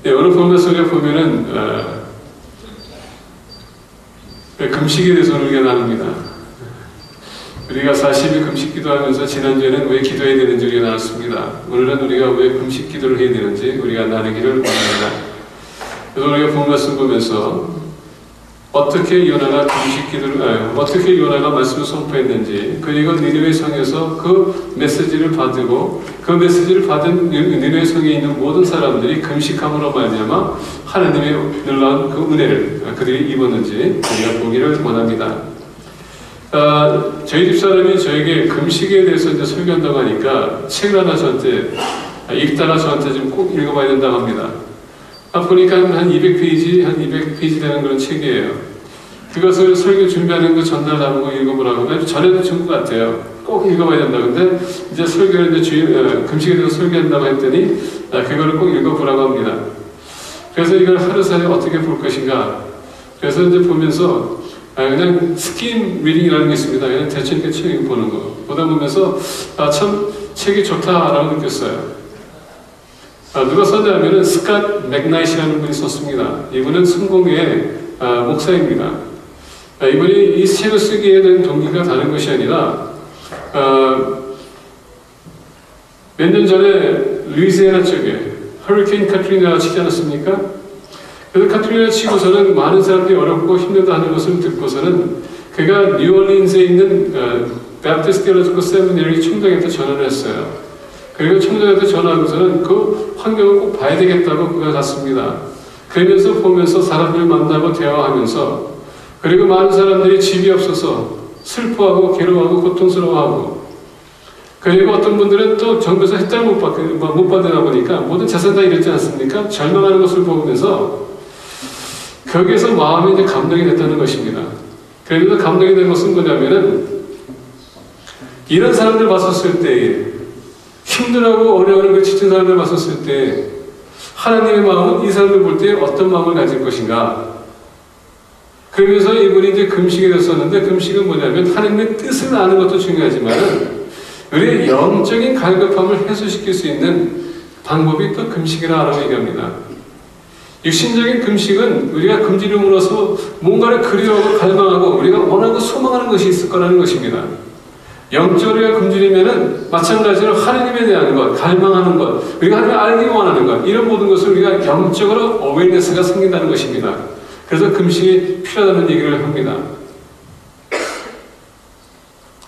예, 오늘 본문 속에 보면은 금식에 대해서 우리가 나눕니다. 우리가 40일 금식 기도하면서 지난주에는 왜 기도해야 되는지 우리가 나눴습니다. 오늘은 우리가 왜 금식 기도를 해야 되는지 우리가 나누기를 원합니다. 그래서 우리가 본문 말씀 보면서 어떻게 요나가 금식 기도를 어떻게 요나가 말씀을 선포했는지, 그리고 니느웨 성에서 그 메시지를 받고 그 메시지를 받은 니느웨 성에 있는 모든 사람들이 금식함으로 말미암아 하나님의 놀라운 그 은혜를 그들이 입었는지 우리가 보기를 원합니다. 저희 집사람이 저에게 금식에 대해서 이제 설교한다고 하니까 책을 하나 저한테 읽다가 저한테 좀 꼭 읽어봐야 된다고 합니다. 보니까 한 200페이지 되는 그런 책이에요. 그것을 설교 준비하는 거 전날 나보고 읽어보라고 전에도 준 것 같아요. 꼭 읽어봐야 된다. 근데 이제 설교를 이제 금식에 대해서 설교한다고 했더니 그거를 꼭 읽어보라고 합니다. 그래서 이걸 하루살이 어떻게 볼 것인가. 그래서 이제 보면서 그냥 스kim 리딩이라는 게 있습니다. 그냥 대충 이렇게 책 보는 거. 보다 보면서 참 책이 좋다라고 느꼈어요. 누가 썼냐면은 스캇 맥나잇이라는 분이 썼습니다. 이분은 성공회의 목사입니다. 이분이 이 책을 쓰기에 된 동기가 다른 것이 아니라 몇 년 전에 루이지애나 쪽에 허리케인 카트리나가 치지 않았습니까? 그래서 카트리나 치고서는 많은 사람들이 어렵고 힘들다 하는 것을 듣고서는 그가 뉴올린즈에 있는 베프티스트 테올로지컬 세미너리 총장한테 전화를 했어요. 그리고 총장한테 전화하고서는 그 환경을 꼭 봐야 되겠다고 그가 갔습니다. 그러면서 보면서 사람들 만나고 대화하면서, 그리고 많은 사람들이 집이 없어서 슬퍼하고 괴로워하고 고통스러워하고, 그리고 어떤 분들은 또 정부에서 혜택을 못 받다 보니까 모든 재산 다 잃었지 않습니까? 절망하는 것을 보면서 거기에서 마음이 이제 감동이 됐다는 것입니다. 그래서 감동이 된 것은 뭐냐면은 이런 사람들 봤었을 때, 힘들하고 어려운 그 지친 사람들 봤었을 때 하나님의 마음은 이 사람들 볼 때 어떤 마음을 가질 것인가. 그러면서 이분이 이제 금식에 됐었는데, 금식은 뭐냐면 하나님의 뜻을 아는 것도 중요하지만 우리의 영적인 갈급함을 해소시킬 수 있는 방법이 또 금식이라고 얘기합니다. 육신적인 금식은 우리가 금지름으로써 뭔가를 그리워하고 갈망하고 우리가 원하고 소망하는 것이 있을 거라는 것입니다. 영적으로 금지리면은 마찬가지로 하나님에 대한 것, 갈망하는 것, 우리가 하나님을 알기 원하는 것, 이런 모든 것을 우리가 영적으로 어웨이너스가 생긴다는 것입니다. 그래서 금식이 필요하다는 얘기를 합니다.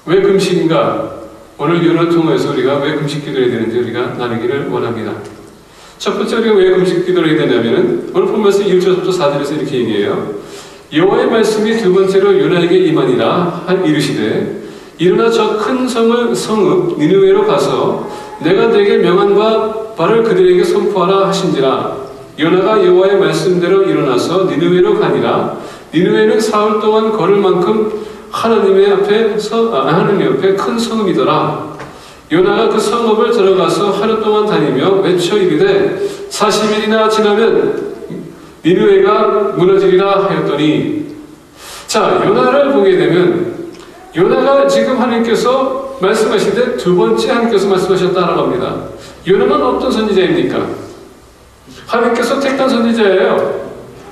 왜 금식인가? 오늘 요나를 통해서 우리가 왜 금식 기도해야 되는지 우리가 나누기를 원합니다. 첫 번째 우리가 왜 금식 기도를 해야 되냐면은 오늘 보면서 1절부터 4절에서 이렇게 얘기해요. 여호와의 말씀이 두 번째로 요나에게 임하니라 이르시되 일어나 저 큰 성읍 니느웨로 가서 내가 네게 명한 바를 그들에게 선포하라 하신지라. 요나가 여호와의 말씀대로 일어나서 니느웨로 가니라. 니느웨는 사흘 동안 걸을 만큼 하나님 앞에 큰 성읍이더라. 요나가 그 성읍을 들어가서 하루 동안 다니며 외쳐 이르되 40일이나 지나면 니느웨가 무너지리라 하였더니, 자, 요나를 보게 되면 요나가 지금 하나님께서 말씀하시되 두 번째 하나님께서 말씀하셨다라고 합니다. 요나는 어떤 선지자입니까? 하나님께서 택한 선지자예요.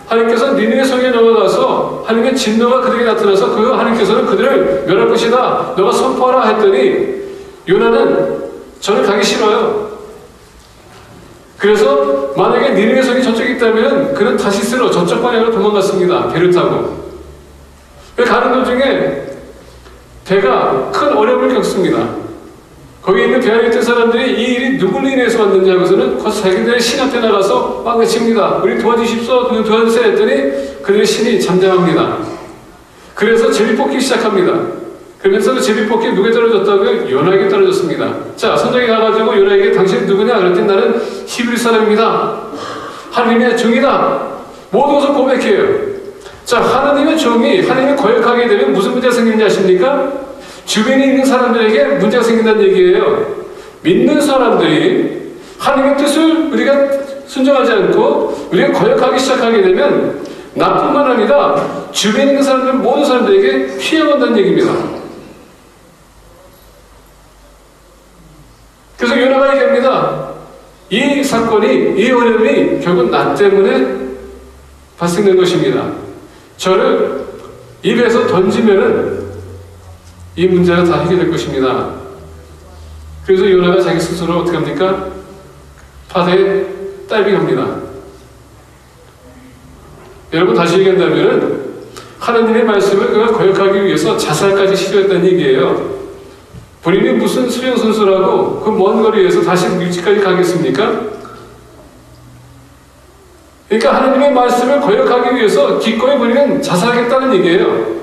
하나님께서 니느웨 성에 넘어가서 하나님의 진노가 그들에게 나타나서 그 하나님께서는 그들을 멸할 것이다, 너가 선포하라 했더니 요나는 저는 가기 싫어요. 그래서 만약에 니느웨 성이 저쪽에 있다면 그는 다시스로 저쪽 방향으로 도망갔습니다. 배를 타고. 가는 도중에 배가 큰 어려움을 겪습니다. 거기 있는 배 안에 있던 사람들이 이 일이 누굴 인해서 왔는지 하고서는 자기들의 신 앞에 나가서 막 외칩니다. 우리 도와주십시오, 도와주세요 했더니 그들의 신이 잠잠합니다. 그래서 제비 뽑기 시작합니다. 그러면서 그 제비 뽑기 누구에 떨어졌다고요? 요나에게 떨어졌습니다. 자, 선장이 가가지고 요나에게 당신 누구냐? 그랬더니 나는 히브리 사람입니다. 하나님의 종이다. 모든 것을 고백해요. 자, 하나님의 종이 하나님을 거역하게 되면 무슨 문제가 생기는지 아십니까? 주변에 있는 사람들에게 문제가 생긴다는 얘기예요. 믿는 사람들이 하나님의 뜻을 우리가 순종하지 않고 우리가 거역하기 시작하게 되면 나뿐만 아니라 주변에 있는 사람들, 모든 사람들에게 피해가 온다는 얘기입니다. 그래서 요나가 얘기합니다. 이 사건이, 이 어려움이 결국 나 때문에 발생된 것입니다. 저를 입에서 던지면은 이 문제가 다 해결될 것입니다. 그래서 요나가 자기 스스로 어떻게 합니까? 바다에 다이빙합니다. 여러분 다시 얘기한다면은 하나님의 말씀을 그가 거역하기 위해서 자살까지 시도했다는 얘기예요. 본인이 무슨 수영선수라고 그 먼 거리에서 다시 육지까지 가겠습니까? 그러니까 하나님의 말씀을 거역하기 위해서 기꺼이 본인은 자살하겠다는 얘기예요.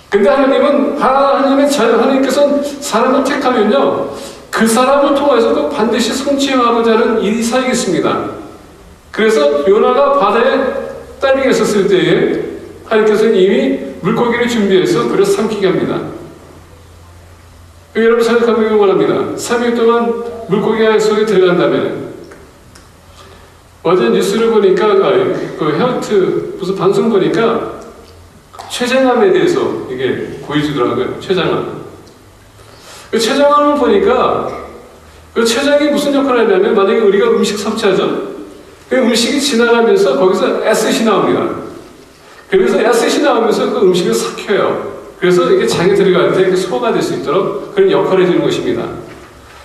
근데 하나님께서 사람을 택하면요, 그 사람을 통해서도 반드시 성취하고자 하는 일이 사역있습니다. 그래서 요나가 바다에 다이빙했었을 때에 하나님께서는 이미 물고기를 준비해서 그를 삼키게 합니다. 여러분 생각하면 원합니다. 3일 동안 물고기 속에 들어간다면, 어제 뉴스를 보니까 그 헬트 무슨 방송 보니까 췌장암에 대해서 이게 보여주더라고요. 췌장암. 그 췌장암을 보니까 그 췌장이 무슨 역할을 하냐면, 만약에 우리가 음식 섭취하죠. 그 음식이 지나가면서 거기서 에셋이 나옵니다. 그래서 에셋이 나오면서 그 음식을 삭혀요. 그래서 이게 장에 들어갈 때 소화가 될 수 있도록 그런 역할을 해주는 것입니다.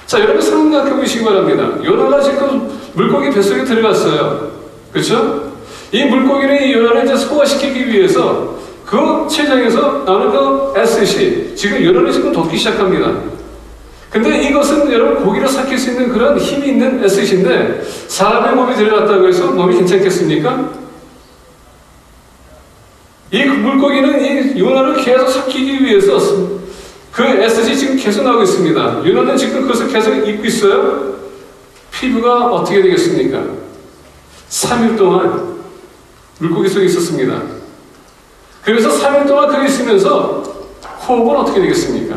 자, 여러분 생각해 보시기 바랍니다. 요나가 지금 물고기 뱃속에 들어갔어요. 그렇죠? 이 물고기를 이 요나를 이제 소화시키기 위해서 그 췌장에서 나오는 그 에셋이 지금 요나를 지금 돋기 시작합니다. 근데 이것은 여러분 고기를 삭힐 수 있는 그런 힘이 있는 에셋인데 사람의 몸에 들어갔다고 해서 몸이 괜찮겠습니까? 이 물고기는 이 요나를 계속 삭히기 위해서 그 에셋이 지금 계속 나오고 있습니다. 요나는 지금 그것을 계속 입고 있어요. 피부가 어떻게 되겠습니까? 3일 동안 물고기 속에 있었습니다. 그래서 3일 동안 거기 있으면서 호흡은 어떻게 되겠습니까?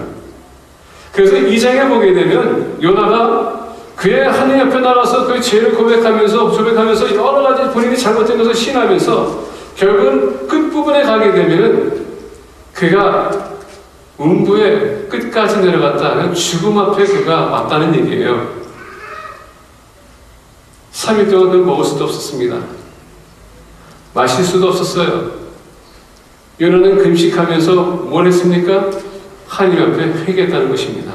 그래서 2장에 보게 되면 요나가 그의 하나님 앞에 나가서 그의 죄를 고백하면서 여러 가지 본인이 잘못된 것을 시인하면서 결국은 끝부분에 가게 되면은 그가 음부의 끝까지 내려갔다. 죽음 앞에 그가 왔다는 얘기예요. 3일 동안 그걸 먹을 수도 없었습니다. 마실 수도 없었어요. 요나는 금식하면서 뭘 했습니까? 하나님 앞에 회개했다는 것입니다.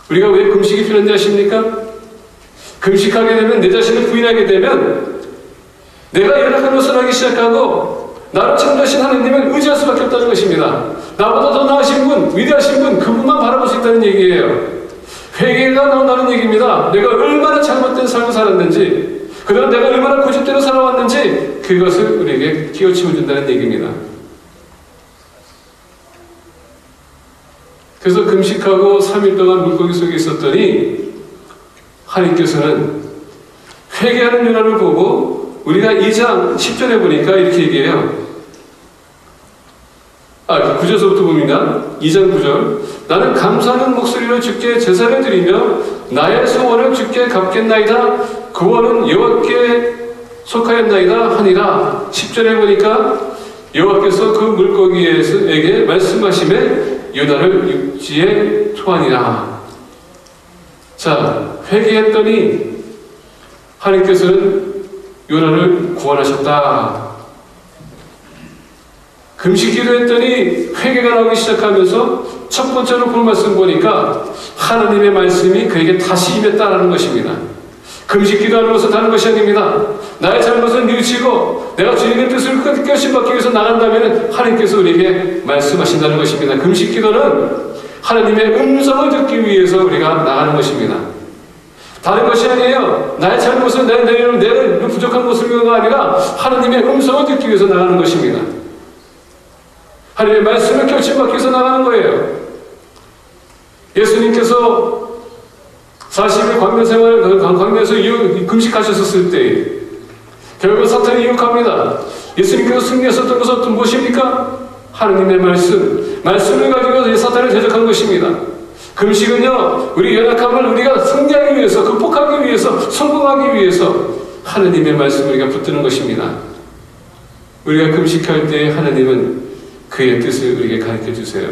우리가 왜 금식이 필요한지 아십니까? 금식하게 되면, 내 자신을 부인하게 되면 내가 연약한 것을 하기 시작하고 나를 창조하신 하나님을 의지할 수밖에 없다는 것입니다. 나보다 더 나으신 분, 위대하신 분, 그분만 바라볼 수 있다는 얘기예요. 회개가 나온다는 얘기입니다. 내가 얼마나 잘못된 삶을 살았는지, 그동안 내가 얼마나 고집대로 살아왔는지 그것을 우리에게 끼워치워준다는 얘기입니다. 그래서 금식하고 3일 동안 물고기 속에 있었더니 하나님께서는 회개하는 요나를 보고, 우리가 2장 10절에 보니까 이렇게 얘기해요. 9절서부터 봅니다. 2장 9절. 나는 감사하는 목소리로 주께 제사를 드리며 나의 소원을 주께 갚겠나이다. 그 원은 여호와께 속하였나이다 하니라. 10절에 보니까 여호와께서 그 물고기에게 말씀하시매 요나를 육지에 토하니라. 자, 회개했더니 하나님께서는 요나를 구원하셨다. 금식 기도했더니 회개가 나오기 시작하면서 첫 번째로 볼 말씀 보니까 하나님의 말씀이 그에게 다시 임했다라는 것입니다. 금식 기도하는 것은 다른 것이 아닙니다. 나의 잘못을 뉘우치고 내가 주님의 뜻을 끝까지 받기 위해서 나간다면 하나님께서 우리에게 말씀하신다는 것입니다. 금식 기도는 하나님의 음성을 듣기 위해서 우리가 나가는 것입니다. 다른 것이 아니에요. 나의 잘못을 내 부족한 모습이 아니라 하나님의 음성을 듣기 위해서 나가는 것입니다. 하나님의 말씀을 결정받기 위해서 나가는 거예요. 예수님께서 40일 광야에서 금식하셨을 때 결국 사탄이 유혹합니다. 예수님께서 승리하셨던 것은 무엇입니까? 하나님의 말씀을 가지고 사탄을 대적한 것입니다. 금식은요, 우리 연약함을 우리가 승리하기 위해서, 극복하기 위해서, 성공하기 위해서 하나님의 말씀을 우리가 붙드는 것입니다. 우리가 금식할 때 하나님은 그의 뜻을 우리에게 가르쳐 주세요.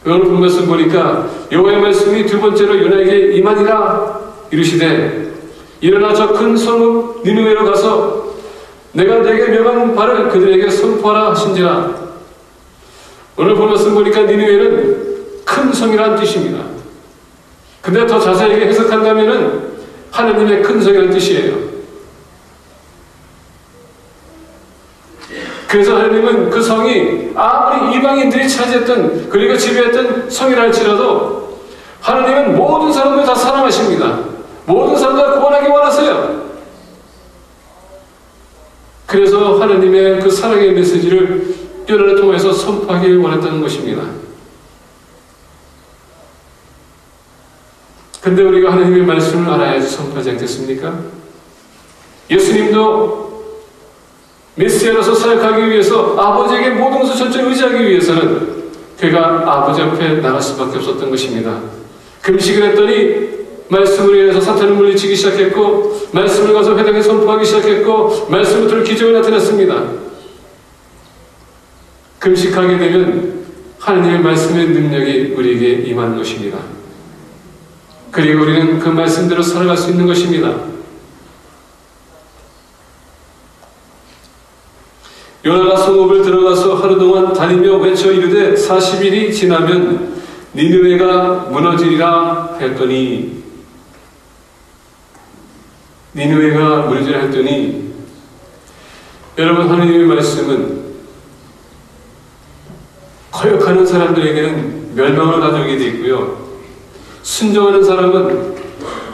오늘 본 말씀 보니까 여호와의 말씀이 두 번째로 요나에게 임하니라 이르시되 일어나 저 큰 성읍 니느웨로 가서 내가 내게 명한 바를 그들에게 선포하라 하신지라. 오늘 본 말씀 보니까 니느웨는 큰 성이라는 뜻입니다. 근데 더 자세하게 해석한다면은 하나님의 큰 성이라는 뜻이에요. 그래서 하나님은 그 성이 아무리 이방인들이 차지했던 그리고 지배했던 성이라 할지라도 하나님은 모든 사람들 다 사랑하십니다. 모든 사람들 다 구원하기 원하세요. 그래서 하나님의 그 사랑의 메시지를 요나를 통해서 선포하길 원했다는 것입니다. 근데 우리가 하나님의 말씀을 알아야지 선포하지 않겠습니까? 예수님도 메시아로서 사역하기 위해서 아버지에게 모든 것을 전적으로 의지하기 위해서는 그가 아버지 앞에 나갈 수밖에 없었던 것입니다. 금식을 했더니 말씀을 인해서 사탄을 물리치기 시작했고 말씀을 가서 회당에 선포하기 시작했고 말씀을 통해 기적이 나타났습니다. 금식하게 되면 하나님의 말씀의 능력이 우리에게 임하는 것입니다. 그리고 우리는 그 말씀대로 살아갈 수 있는 것입니다. 요나가 성읍을 들어가서 하루 동안 다니며 외쳐 이르되 40일이 지나면 니느웨가 무너지리라 했더니 니느웨가 무너지리라 했더니 여러분 하나님의 말씀은 거역하는 사람들에게는 멸망을 가져오게 되어 있고요. 순종하는 사람은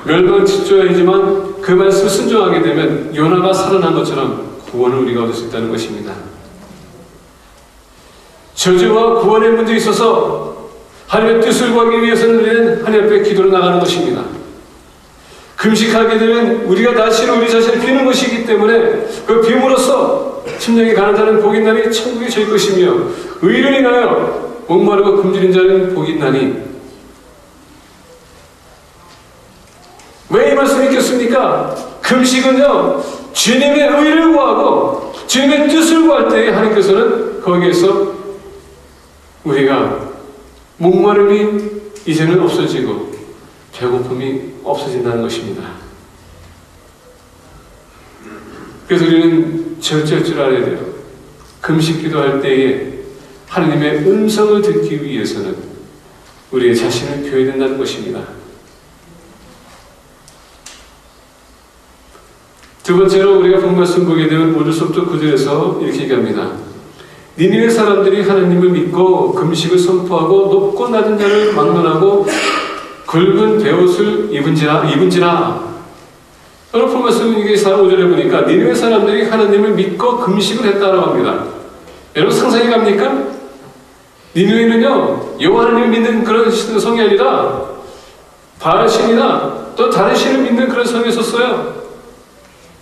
멸망을 뒷조야이지만 그 말씀을 순종하게 되면 요나가 살아난 것처럼 구원을 우리가 얻을 수 있다는 것입니다. 저주와 구원의 문제에 있어서 하나님의 뜻을 구하기 위해서는 우리는 하나님 앞에 기도로 나가는 것입니다. 금식하게 되면 우리가 다시는 우리 자신을 비는 것이기 때문에 그 빔으로써 심령이 가난자는 복이 나니 천국이 저희 것이며 의를 인하여 목마르고 굶주린 자는 복이 나니. 왜 이 말씀이 있겠습니까? 금식은요 주님의 의를 구하고 주님의 뜻을 구할 때에 하나님께서는 거기에서 우리가 목마름이 이제는 없어지고 배고픔이 없어진다는 것입니다. 그래서 우리는 절제할 줄 알아야 돼요. 금식 기도할 때에 하나님의 음성을 듣기 위해서는 우리의 자신을 비워야 된다는 것입니다. 두 번째로 우리가 본 말씀 보게 되면 오늘 수업도 9절에서 이렇게 얘기합니다. 니느웨 사람들이 하나님을 믿고 금식을 선포하고 높고 낮은 자를 막론하고 굵은 베옷을 입은지라. 오늘 본 말씀 이게 4, 5절에 보니까 니느웨 사람들이 하나님을 믿고 금식을 했다라고 합니다. 여러분 상상이 갑니까? 니느웨는요 여호와 하나님을 믿는 그런 성이 아니라 바알 신이나 또 다른 신을 믿는 그런 성에 있었어요.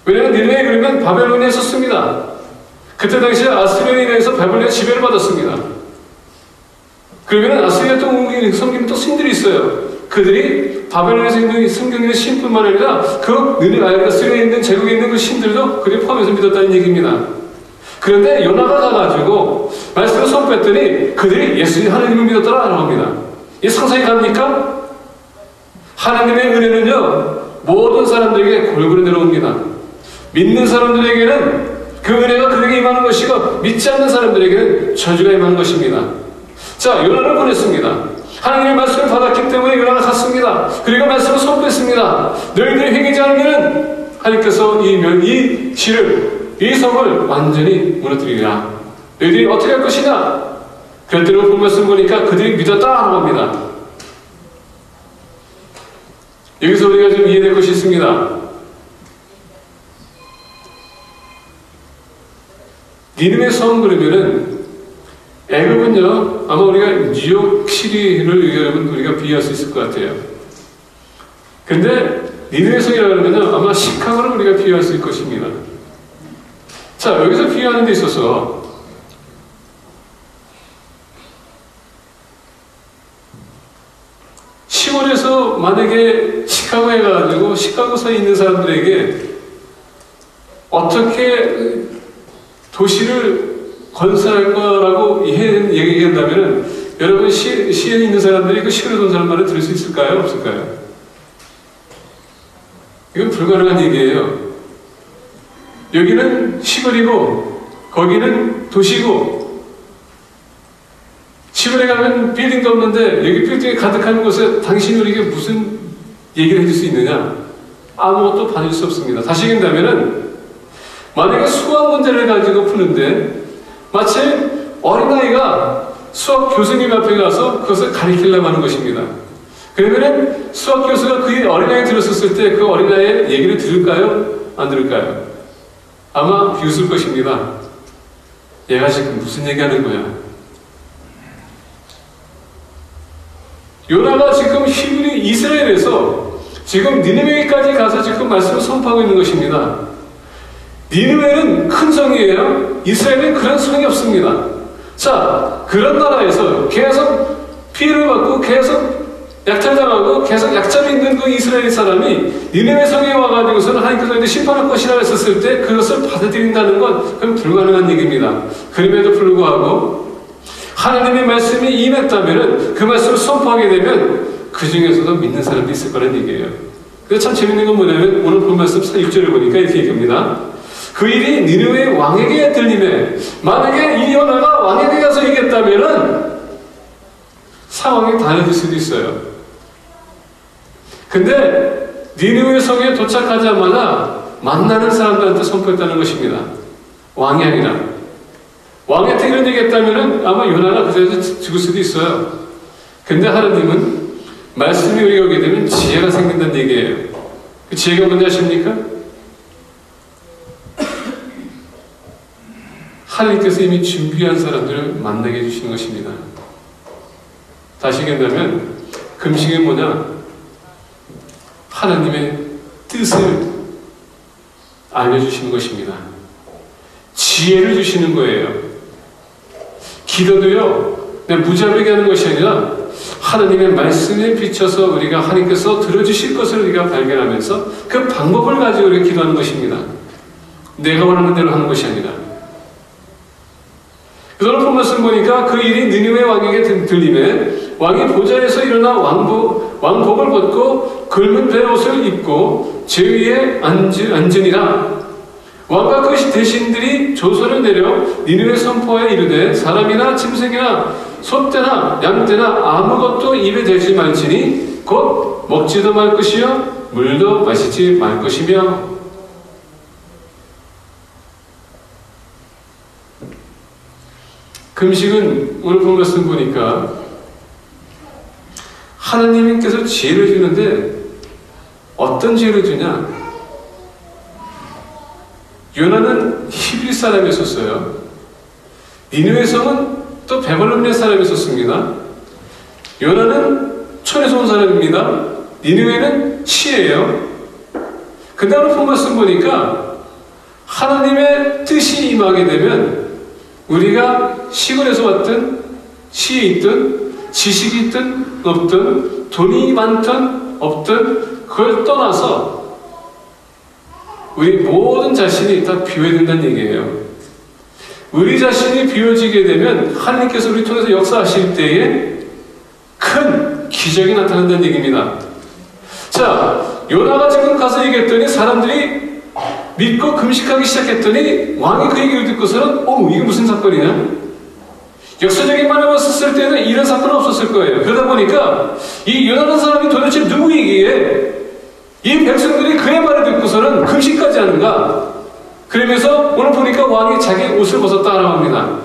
왜냐하면 니느웨에 그러면 바벨론에 있었습니다. 그때 당시에 아스리아에 의해서 바벨론의 지배를 받았습니다. 그러면 아스리아 또 섬기는 또 신들이 있어요. 그들이 바벨론에서 있는 섬기는 신뿐만 아니라 그 아스리아에 있는 제국에 있는 그 신들도 그들이 포함해서 믿었다는 얘기입니다. 그런데 요나가 가가지고 말씀을 선포했더니 그들이 예수님 하나님을 믿었더라라고 합니다. 이 상상이 갑니까? 하나님의 은혜는요 모든 사람들에게 골고루 내려옵니다. 믿는 사람들에게는 그 은혜가 그에게 임하는 것이고 믿지 않는 사람들에게는 저주가 임하는 것입니다. 자, 요나를 보냈습니다. 하나님의 말씀을 받았기 때문에 요나가 갔습니다. 그리고 말씀을 선포했습니다. 너희들이 회개하지 않으면 하나님께서 이 시를, 이 성을 완전히 무너뜨리리라. 너희들이 어떻게 할 것이냐? 그랬더니 본 말씀 보니까 그들이 믿었다라고 합니다. 여기서 우리가 좀 이해될 것이 있습니다. 니느웨 성 그러면은 애굽은요 아마 우리가 뉴욕시리를 여러분 우리가 비유할 수 있을 것 같아요. 근데 니느웨 성이라고 하면은 아마 시카고를 우리가 비유할 수 있을 것입니다. 자, 여기서 비유하는 데 있어서 시골에서 만약에 시카고에 가가지고 시카고서에 있는 사람들에게 어떻게 도시를 건설할 거라고 얘기한다면 여러분 시에 있는 사람들이 그 시골에 온 사람 말을 들을 수 있을까요? 없을까요? 이건 불가능한 얘기예요. 여기는 시골이고 거기는 도시고, 시골에 가면 빌딩도 없는데 여기 빌딩이 가득한 곳에 당신이 우리에게 무슨 얘기를 해줄 수 있느냐? 아무것도 받을 수 없습니다. 다시 얘기한다면은 만약에 수학 문제를 가지고 푸는데 마치 어린아이가 수학 교수님 앞에 가서 그것을 가르치려고 하는 것입니다. 그러면은 수학 교수가 그 어린아이 들었을 때 그 어린아이의 얘기를 들을까요? 안 들을까요? 아마 비웃을 것입니다. 얘가 지금 무슨 얘기하는 거야? 요나가 지금 히브리 이스라엘에서 지금 니느웨까지 가서 지금 말씀을 선포하고 있는 것입니다. 니느웨는 큰 성이에요. 이스라엘은 그런 성이 없습니다. 자, 그런 나라에서 계속 피해를 받고 계속 약탈당하고 계속 약점이 있는 그 이스라엘 사람이 니느웨 성에 와가지고서는 하나님께서 심판할 것이라고 했었을 때 그것을 받아들인다는 건 그건 불가능한 얘기입니다. 그럼에도 불구하고 하나님의 말씀이 임했다면 그 말씀을 선포하게 되면 그 중에서도 믿는 사람도 있을 거라는 얘기예요. 근데 참 재밌는 건 뭐냐면 오늘 본 말씀 6절을 보니까 이렇게 얘기합니다. 그 일이 니느웨 왕에게 들림에, 만약에 이 요나가 왕에게 가서 얘기했다면 상황이 달라질 수도 있어요. 근데 니느웨 성에 도착하자마자 만나는 사람들한테 선포했다는 것입니다. 왕이 아니라. 왕한테 이런 얘기 했다면 아마 요나가 그 자리에서 죽을 수도 있어요. 근데 하나님은 말씀이 우리가 오게 되면 지혜가 생긴다는 얘기예요. 그 지혜가 뭔지 아십니까? 하나님께서 이미 준비한 사람들을 만나게 해주시는 것입니다. 다시 얘기한다면 금식은 뭐냐? 하나님의 뜻을 알려주시는 것입니다. 지혜를 주시는 거예요. 기도도요, 그냥 무자비하게 하는 것이 아니라 하나님의 말씀에 비춰서 우리가 하나님께서 들어주실 것을 우리가 발견하면서 그 방법을 가지고 우리가 기도하는 것입니다. 내가 원하는 대로 하는 것이 아니라. 그래서 오늘 본 말씀 보니까 그 일이 느니웨 왕에게 들림에 왕이 보좌에서 일어나 왕복을 벗고 긁은 베옷을 입고 제위에 앉으니라. 왕과 그 대신들이 조서를 내려 니느웨 선포에 이르되 사람이나 짐승이나 소떼나 양떼나 아무것도 입에 대지 말지니 곧 먹지도 말 것이요 물도 마시지 말 것이며. 금식은 오늘 본 말씀 보니까 하나님께서 지혜를 주는데 어떤 지혜를 주냐? 요나는 히브리 사람이었어요. 니느웨 성은 또 베발론의 사람이었습니다. 요나는 촌에서 온 사람입니다. 니느웨는 시예요. 그 다음에 본 말씀 보니까 하나님의 뜻이 임하게 되면 우리가 시골에서 왔든 시에 있든 지식이 있든 없든 돈이 많든 없든 그걸 떠나서 우리 모든 자신이 다 비워야 된다는 얘기예요. 우리 자신이 비워지게 되면 하나님께서 우리 통해서 역사하실 때에 큰 기적이 나타난다는 얘기입니다. 자, 요나가 지금 가서 얘기했더니 사람들이 믿고 금식하기 시작했더니 왕이 그 얘기를 듣고서는 이게 무슨 사건이냐? 역사적인만 해봤을 때는 이런 사건은 없었을 거예요. 그러다 보니까 이 요나라는 사람이 도대체 누구이기에 이 백성들이 그의 말을 듣고서는 금식까지 하는가? 그러면서 오늘 보니까 왕이 자기 옷을 벗었다고 합니다.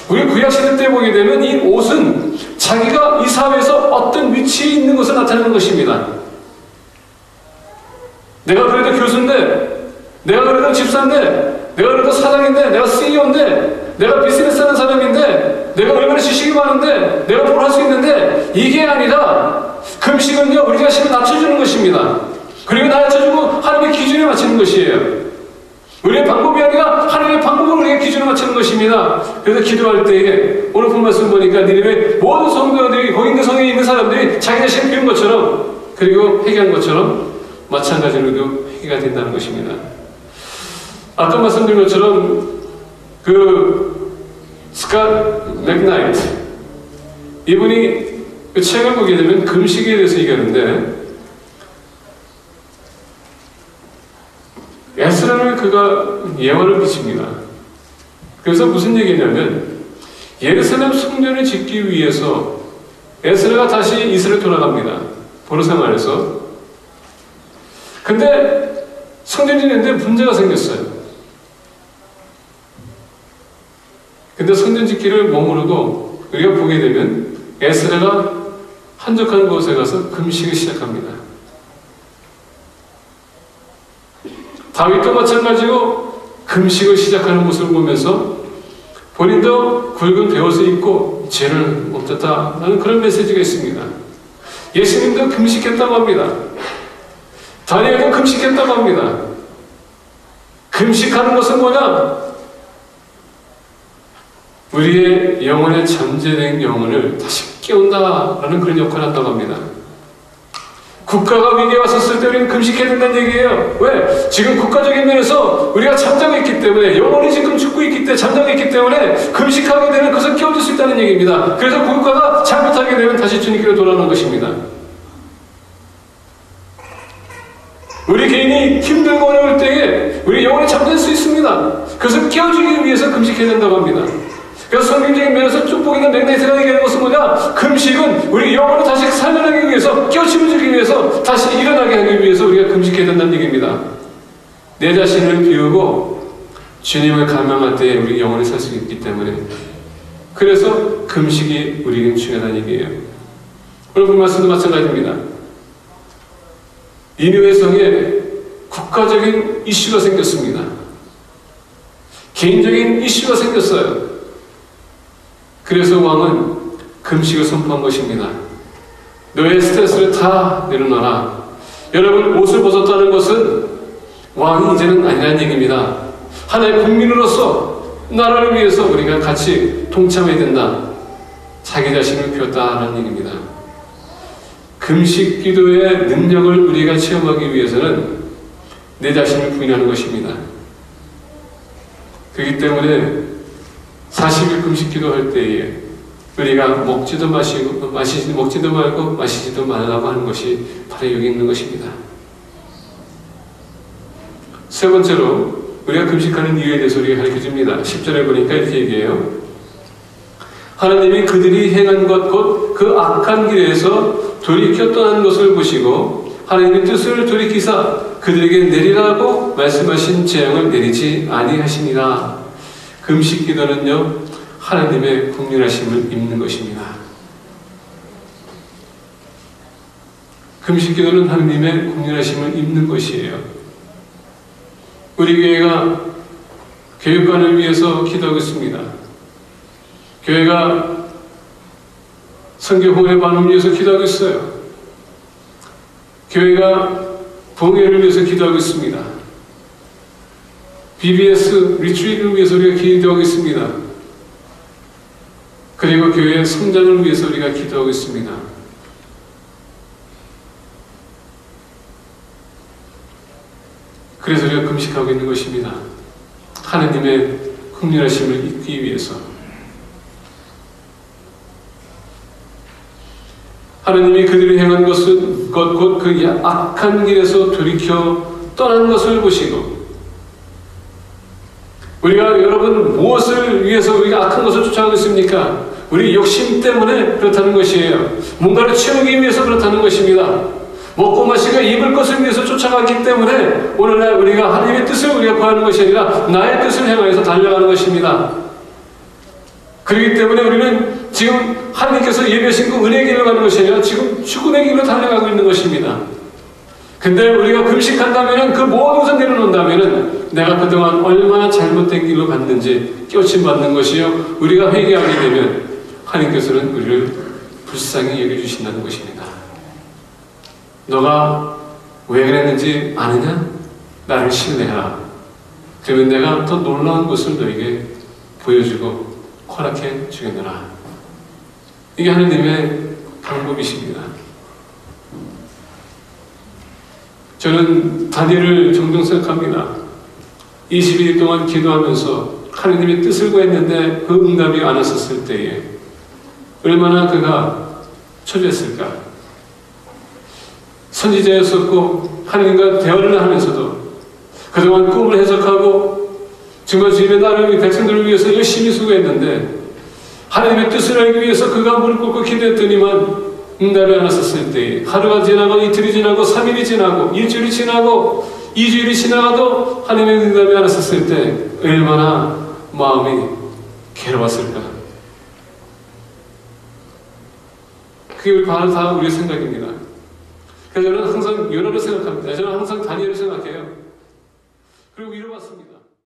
우리 구약시대 때 보게 되면 이 옷은 자기가 이 사회에서 어떤 위치에 있는 것을 나타내는 것입니다. 내가 그래도 교수인데, 내가 그래도 집사인데, 내가 그래도 사장인데, 내가 CEO인데, 내가 비즈니스 하는 사람인데, 내가 얼마나 지식이 많은데, 내가 뭘 할 수 있는데, 이게 아니라 금식은요 우리 자신을 낮춰주는 것입니다. 그리고 낮춰주고 하나님의 기준에 맞추는 것이에요. 우리의 방법이 아니라 하나님의 방법을 우리의 기준에 맞추는 것입니다. 그래서 기도할 때에 오늘 본 말씀 보니까 니느웨 모든 성도들이 거기 있는 성에 있는 사람들이 자기 자신을 비운 것처럼 그리고 회개한 것처럼 마찬가지로도 회개가 된다는 것입니다. 아까 말씀드린 것처럼 그 스캇 맥나이트 이분이 그 책을 보게 되면 금식에 대해서 얘기하는데 에스라를 그가 예화를 비칩니다. 그래서 무슨 얘기냐면 예루살렘 성전을 짓기 위해서 에스라가 다시 이스라엘 돌아갑니다. 포로 생활에서. 근데 성전 짓는데 문제가 생겼어요. 근데 성전 짓기를 머무르고 우리가 보게 되면 에스라가 한적한 곳에 가서 금식을 시작합니다. 다윗도 마찬가지로 금식을 시작하는 모습을 보면서 본인도 굵은 베옷을 입고 죄를 없었다라는 그런 메시지가 있습니다. 예수님도 금식했다고 합니다. 다니엘도 금식했다고 합니다. 금식하는 것은 뭐냐? 우리의 영혼의 잠재된 영혼을 다시 깨운다라는 그런 역할을 한다고 합니다. 국가가 위기에 왔었을 때 우리는 금식해야 된다는 얘기예요. 왜? 지금 국가적인 면에서 우리가 잠자고 있기 때문에, 영혼이 지금 죽고 있기 때문에, 잠자고 있기 때문에 금식하게 되면 그것을 깨워줄 수 있다는 얘기입니다. 그래서 국가가 잘못하게 되면 다시 주님께로 돌아오는 것입니다. 우리 개인이 힘들고 어려울 때에 우리 영혼이 잠들 수 있습니다. 그것을 깨워주기 위해서 금식해야 된다고 합니다. 그래서 성경적인 면에서 축복이나 맥락에서 얘기하는 것은 뭐냐? 금식은 우리 영혼을 다시 살려내기 위해서, 깨우침을 주기 위해서, 다시 일어나게 하기 위해서 우리가 금식해야 된다는 얘기입니다. 내 자신을 비우고 주님을 갈망할 때 우리 영혼이 살 수 있기 때문에, 그래서 금식이 우리에게 중요하다는 얘기예요. 오늘 본 말씀도 마찬가지입니다. 니느웨 성에 국가적인 이슈가 생겼습니다. 개인적인 이슈가 생겼어요. 그래서 왕은 금식을 선포한 것입니다. 너의 스트레스를 다 내려놔라. 여러분, 옷을 벗었다는 것은 왕이 이제는 아니라는 얘기입니다. 하나의 국민으로서 나라를 위해서 우리가 같이 동참해야 된다. 자기 자신을 비웠다는 얘기입니다. 금식 기도의 능력을 우리가 체험하기 위해서는 내 자신을 부인하는 것입니다. 그렇기 때문에 40일 금식 기도할 때에 우리가 먹지도 말고 마시지도 말라고 하는 것이 바로 여기 있는 것입니다. 세 번째로 우리가 금식하는 이유에 대해서 우리가 가르쳐줍니다. 10절에 보니까 이렇게 얘기해요. 하나님이 그들이 행한 것 곧 그 악한 길에서 돌이켜 떠난 것을 보시고 하나님의 뜻을 돌이키사 그들에게 내리라고 말씀하신 재앙을 내리지 아니하시니라. 금식 기도는요, 하나님의 긍휼하심을 입는 것입니다. 금식 기도는 하나님의 긍휼하심을 입는 것이에요. 우리 교회가 교육관을 위해서 기도하고 있습니다. 교회가 선교봉의 반응을 위해서 기도하고 있어요. 교회가 봉회를 위해서 기도하고 있습니다. BBS 리트리트를 위해서 우리가 기도하고 있습니다. 그리고 교회의 성장을 위해서 우리가 기도하고 있습니다. 그래서 우리가 금식하고 있는 것입니다. 하나님의 긍휼하심을 입기 위해서. 하나님이 그들이 행한 것은 곧 그 악한 길에서 돌이켜 떠난 것을 보시고, 우리가 여러분 무엇을 위해서 우리가 악한 것을 쫓아가고 있습니까? 우리 욕심 때문에 그렇다는 것이에요. 뭔가를 채우기 위해서 그렇다는 것입니다. 먹고 마시고 입을 것을 위해서 쫓아가기 때문에 오늘날 우리가 하나님의 뜻을 우리가 구하는 것이 아니라 나의 뜻을 향해서 달려가는 것입니다. 그렇기 때문에 우리는 지금 하나님께서 예비하신 그 은혜의 길로 가는 것이 아니라 지금 죽음의 길로 달려가고 있는 것입니다. 근데 우리가 금식한다면 그 모든 것을 내려놓는다면 내가 그동안 얼마나 잘못된 길로 갔는지 깨우침 받는 것이요, 우리가 회개하게 되면 하나님께서는 우리를 불쌍히 여겨주신다는 것입니다. 너가 왜 그랬는지 아느냐? 나를 신뢰하라. 그러면 내가 더 놀라운 것을 너에게 보여주고 허락해 주겠노라. 이게 하나님의 방법이십니다. 저는 다니엘을 종종 생각합니다. 22일 동안 기도하면서 하나님의 뜻을 구했는데 그 응답이 안 왔었을 때에 얼마나 그가 초조했을까. 선지자였었고 하나님과 대화를 하면서도 그동안 꿈을 해석하고 정말 주님의 나라를 백성들을 위해서 열심히 수고했는데 하나님의 뜻을 알기 위해서 그가 무릎 꿇고 기도했더니만 응답이 안 왔었을 때 하루가 지나고 이틀이 지나고 3일이 지나고 일주일이 지나고 2주일이 지나가도 하나님의 응답이 안 왔었을 때 얼마나 마음이 괴로웠을까. 그게 바로 다 우리의 생각입니다. 그래서 저는 항상 요나를 생각합니다. 저는 항상 다니엘을 생각해요. 그리고 이뤄봤습니다.